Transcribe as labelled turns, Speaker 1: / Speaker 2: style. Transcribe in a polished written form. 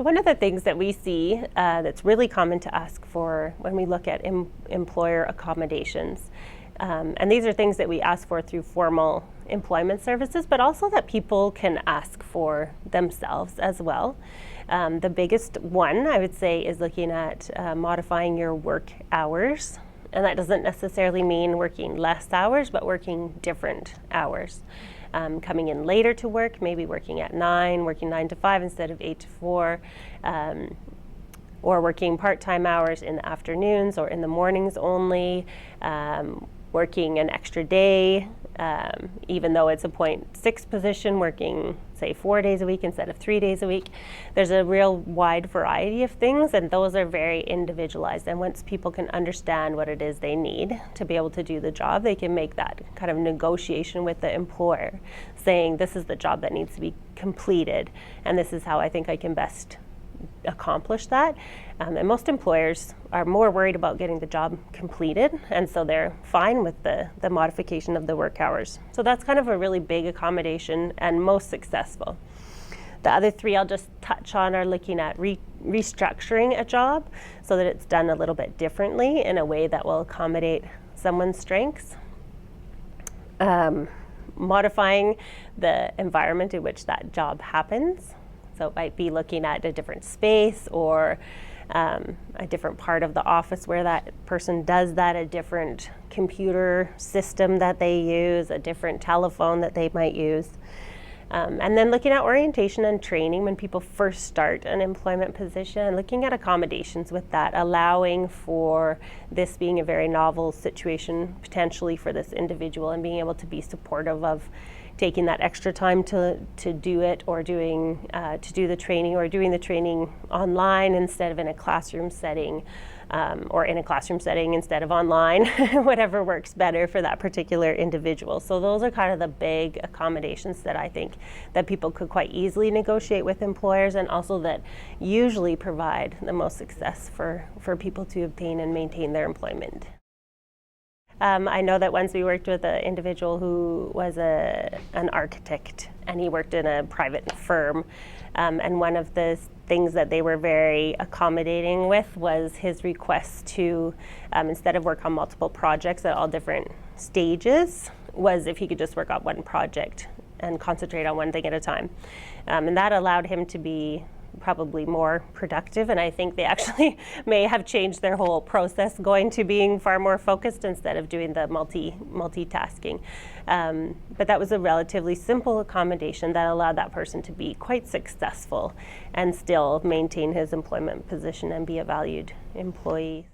Speaker 1: one of the things that we see that's really common to ask for when we look at employer accommodations, and these are things that we ask for through formal employment services, but also that people can ask for themselves as well. The biggest one, I would say, is looking at modifying your work hours. And that doesn't necessarily mean working less hours, but working different hours. Coming in later to work, maybe working at 9, working 9 to 5 instead of 8 to 4, or working part-time hours in the afternoons or in the mornings only, working an extra day, even though it's a 0.6 position, working, say, 4 days a week instead of 3 days a week. There's a real wide variety of things, and those are very individualized. And once people can understand what it is they need to be able to do the job, they can make that kind of negotiation with the employer, saying, this is the job that needs to be completed, and this is how I think I can best accomplish that. And most employers are more worried about getting the job completed, and so they're fine with the modification of the work hours. So that's kind of a really big accommodation and most successful. The other three I'll just touch on are looking at restructuring a job so that it's done a little bit differently in a way that will accommodate someone's strengths. Modifying the environment in which that job happens. So it might be looking at a different space or a different part of the office where that person does that, a different computer system that they use, a different telephone that they might use. And then looking at orientation and training when people first start an employment position, looking at accommodations with that, allowing for this being a very novel situation potentially for this individual and being able to be supportive of taking that extra time to do it, or doing to do the training, or doing the training online instead of in a classroom setting, or in a classroom setting instead of online, whatever works better for that particular individual. So those are kind of the big accommodations that I think that people could quite easily negotiate with employers, and also that usually provide the most success for people to obtain and maintain their employment. I know that once we worked with an individual who was an architect, and he worked in a private firm, and one of the things that they were very accommodating with was his request to, instead of work on multiple projects at all different stages, was if he could just work on one project and concentrate on one thing at a time. And that allowed him to be probably more productive, and I think they actually may have changed their whole process, going to being far more focused instead of doing the multitasking. But that was a relatively simple accommodation that allowed that person to be quite successful and still maintain his employment position and be a valued employee.